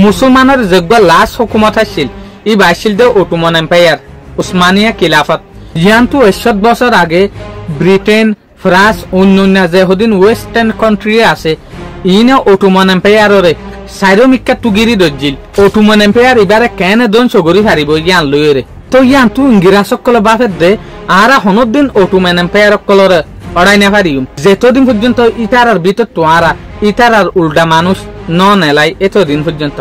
মুসলমানের যোগ্য লাস্ট হুকুমত আছিল ই বাইছিল দে অটোমান এম্পায়ার উসমানিয়া খিলাফত ইয়ান্তু 100 বছর আগে ব্রিটেন ফ্রান্স অন্যান্য যেহদিন ওয়েস্টার্ন কান্ট্রি আছে ইনে অটোমান এম্পায়াররে সাইরোমিকা তুগিরি দজিল অটোমান এম্পায়ার ইবারে কেন দন সগরি ফারিব ইয়ান লয়রে তো ইয়ান্তু ইংরেজ সকল বাফে দে আরা হনদিন অটোমান এম্পায়ার কলরে অড়াই না পারিম যেতদিন পর্যন্ত ইতারার ভিতর তোয়ারা ইতারার উল্টা মানুষ নন এলাই এতদিন পর্যন্ত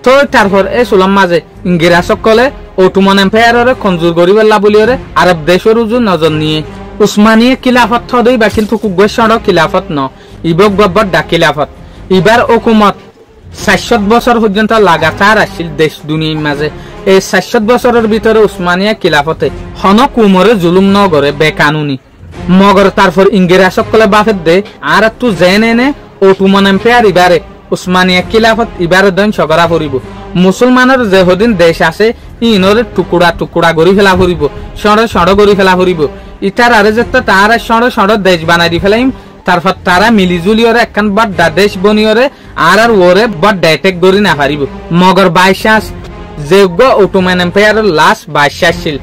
তো তারপর এই সুলাম মাঝে ইংরেজ সকলে অটোমান এম্পায়াররে কঞ্জুর করিবেলা বলিরে আরব দেশের উজু নজর নিয়ে উসমানিয়া খিলাফত থদই বা কিন্তু কুগেশর খিলাফত ন ইবক গব্বর ডা খিলাফত ইবার হুকুমত 60 বছর পর্যন্ত লাগাতার আসিল দেশ দুনিয়ার মাঝে এই 60 বছরের ভিতরে উসমানিয়া খিলাফতে হন কুমরে জুলুম ন করে বেকানুনি মগর তারপর ইংরেজ সকলে বাফের দে আর তু জেনে অটোমান এম্পায়ার ইবারে উসমানিয়া খিলাফত ইবারে দন সগরা করিব মুসলমানের যেহদিন দেশ আছে ইনরে টুকুরা টুকুরা গরি ফেলা করিব সড় সড় গরি ফেলা করিব ইতার আরে যেত তারা সড় সড় দেশ বানাই দি ফেলাইম তারপর তারা মিলিজুলিয়রে একখান বড় দেশ বনিয়রে আর ওরে বড় ডাইটেক গরি না পারিব মগর বাইশাস যোগ্য অটোমান এম্পায়ারের লাস্ট বাইশাস ছিল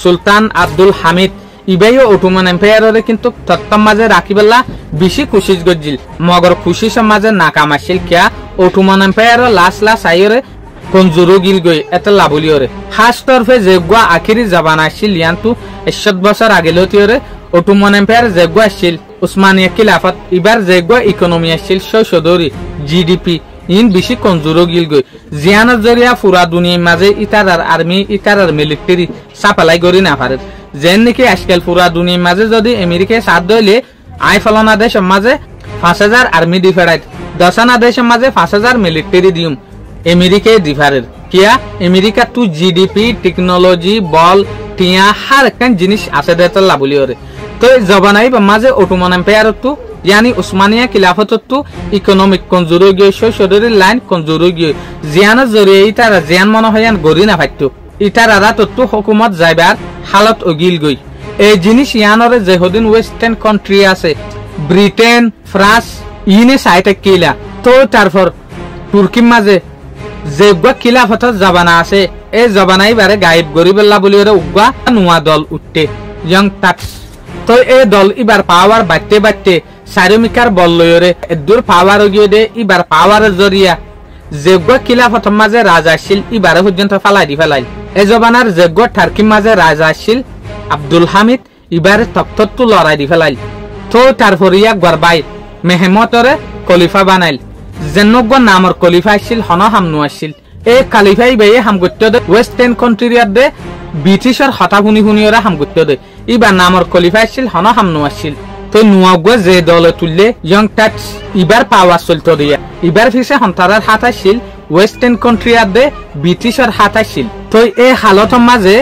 সুলতান আব্দুল হামিদ ইবাইও অটোমান এম্পায়ারে কিন্তু তত্তম মাঝে রাখিবেলা বেশি খুশিস গজিল মগর খুশি সমাজে নাকাম আসিল কিয়া অটোমান এম্পায়ার লাস আইরে কঞ্জুরো গিল গই এত লাভলিয়রে খাস তরফে যোগ্য আখিরি জবান আসিল ইয়ান্তু 100 বছর আগে লতিয়রে অটোমান এম্পায়ার যোগ্য আসিল উসমানিয়া খিলাফত ইবার যোগ্য ইকোনমি আসিল 600 জিডিপি ইন বেশি কঞ্জুরো গিল গই জিয়ানের জরিয়া পুরা দুনিয়ার মাঝে ইতারার আর্মি ইতারার মিলিটারি সাপ্লাই করি না পারে যেন নাকি আজকাল পুরা দুনিয়ার মাঝে যদি আমেরিকায় সাথ দইলে আই ফলানা দেশের মাঝে 5000 আর্মি ডিফারেট দশানা দেশের মাঝে 5000 মিলিটারি দিউম আমেরিকায় ডিফারেট কিয়া আমেরিকা তু জিডিপি টেকনোলজি বল টিয়া হার একখান জিনিস আছে দেতল লাবলিওরে তো জবানাই মাঝে অটোমান এম্পায়ার তু यानी उस्मानिया खिलाफत तो इकोनॉमिक कमजोरी गई शरीर लाइन कमजोरी गई जियान जरिए इतार जियान मन हयान गरि ना फाइतो इतार आरा तो हुकूमत जाइबार हालत अगिल गई ए जिनिस यानरे जेहदिन वेस्टार्न कांट्री আছে ব্রিটেন ফ্রান্স ইনে সাইতে কিলা তো তারপর তুর্কি মাঝে যেগা খিলাফত জাবানা আছে এই জাবানাই বারে গায়েব গরিবেল্লা বলিরে উগা নুয়া দল উঠতে ইয়ং টাক্স তো এই দল ইবার পাওয়ার বাড়তে বাড়তে সারমিকার বললয়রে দূর পাওয়ার গিয়ে দে ইবার পাওয়ারের জরিয়া যেগা খিলাফত মাঝে রাজা ছিল ইবারে পর্যন্ত ফেলাই এই জবানার যেগা টার্কি মাঝে রাজা ছিল আব্দুল হামিদ ইবারে তক্তত্তু লড়াই দি ফেলাইল তো তারপর ইয়া গরবাই মেহমতরে খলিফা বানাইল জেনগ নামর খলিফা ছিল হন হামনু আসিল এই খলিফাই বেয়ে হামগুত্য দে ওয়েস্টার্ন কান্ট্রিয়ার দে ব্রিটিশর হতাহুনি হুনিয়রা হামগুত্য দে ইবা নামর খলিফা ছিল হন হামনু আসিল তো নুয়াগো যে দলে তুললে ইয়ং টাক্স ইবার পাওয়ার চলতো দিয়া ইবার ফিসে হন্তারার হাত আসিল ওয়েস্টার্ন কান্ট্রিয়ার দে ব্রিটিশর হাত আসিল তো এই হালতৰ মাঝে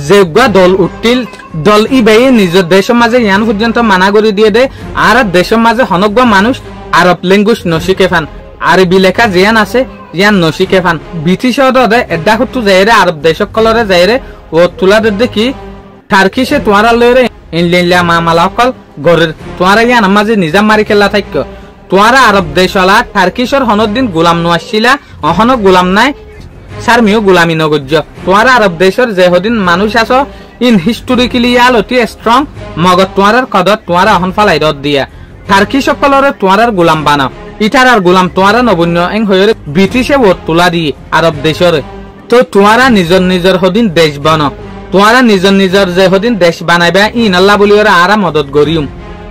যেগা দল উঠিল দল ইবাই নিজের দেশের মাঝে ইয়ান পর্যন্ত মানা করে দিয়ে দে আর দেশের মাঝে হনগ মানুষ আরব ল্যাঙ্গুয়েজ নশিকে ফান আরবি লেখা জিয়ান আছে ইয়ান নশিকে ফান ব্রিটিশর দে এডা হতু যাইরে আরব দেশক কলরে যাইরে ও তুলা দে কি টার্কিশে তোয়ারা লইরে ইনলিনলা মামালাকল গরের তোয়ারা ইয়ান মাঝে নিজাম মারি খেলা থাক্য তোয়ারা আরব দেশলা টার্কিশর হনদিন গোলাম নআছিলা অহন গোলাম নাই সারমিও গোলামি নগজ্য তোয়ারা আরব দেশের যেহদিন মানুষ আছো ইন হিস্টোরিক্যালি ইয়ালটি স্ট্রং মগত তোয়ারার কদর তোয়ারা অহন ফালাই রদ দিয়া টার্কি সকলরে তোয়ারার গোলাম বানাও ইটারার গোলাম তোয়ারা নবন্য এং হয়রে ব্রিটিশে ভোট তোলা দিয়ে আরব দেশরে তো তোয়ারা নিজর হদিন দেশ বানাও তোয়ারা নিজর যে হদিন দেশ বানাইবা ইন আল্লাহ বলিওরে আরা মদত গরিউম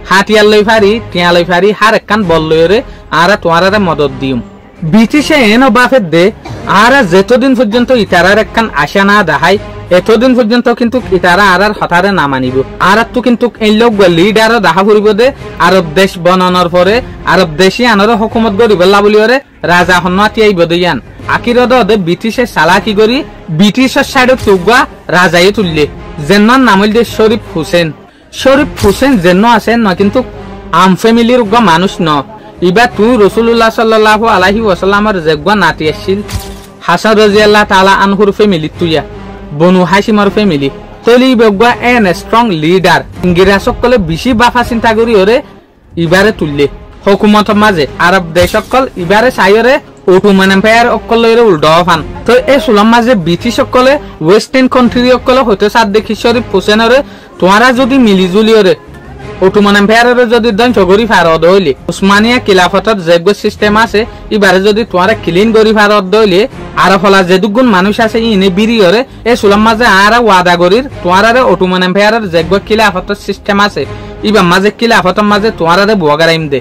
হাতিয়ার লই ফারি টিয়া লই ফারি হার একখান বল লইরে আরা তোয়ারারে মদত দিউম ব্রিটিশে এনো বাফের দে আর যেতদিন পর্যন্ত ইতারার একখান আশা না দেখাই এতদিন পর্যন্ত কিন্তু ইতারা আর হঠারে না মানিব আর তো কিন্তু এই লোক লিডারও দেখা ফুরিব দে আরব দেশ বনানোর পরে আরব দেশি আনর হুকুমত গরিবেলা বলিওরে রাজা হন্নাতি আইব দিয়ান আকিরদ দে ব্রিটিশে চালাকি করি ব্রিটিশের সাইডত তুগা রাজাই তুললে যেনর নাম হইল দে শরীফ হুসেন যেন আছে ন কিন্তু আম ফ্যামিলির মানুষ ন ইবা তুই রাসূলুল্লাহ সাল্লাল্লাহু আলাইহি ওয়াসাল্লামের যেগা নাতি আসিল হাসান রাদিয়াল্লাহু তাআলা আনহুর ফ্যামিলি তুইয়া বনু হাশিমর ফ্যামিলি তলি বেগা এন স্ট্রং লিডার ইংরেজ সকলে বেশি বাফা চিন্তা করি ওরে ইবারে তুললে হুকুমত মাঝে আরব দেশ সকল ইবারে সাইরে অটোমান এম্পায়ার অকলেৰে উল্টা ফান তো এই সুলাম মাঝে ব্রিটিশ অকলে ওয়েস্টার্ন কান্ট্রি অকলে হইতে সাত দেখিছরি পোসেনরে তোমরা যদি মিলিজুলিয়রে অটোমান এম্পায়ারের যদি ধ্বংস করি ফারদ হইলে উসমানিয়া খিলাফতর যোগ্য সিস্টেম আছে এবারে যদি তোমরা ক্লিন করি ফারদ হইলে আর ফলা যে দুগুণ মানুষ আছে ইনে বিরিয়রে এই সুলাম মাঝে আর ওয়াদা করির তোমরা অটোমান এম্পায়ারের যোগ্য খিলাফতর সিস্টেম আছে ইবা মাঝে খিলাফতর মাঝে তোমরা বগারাইম দে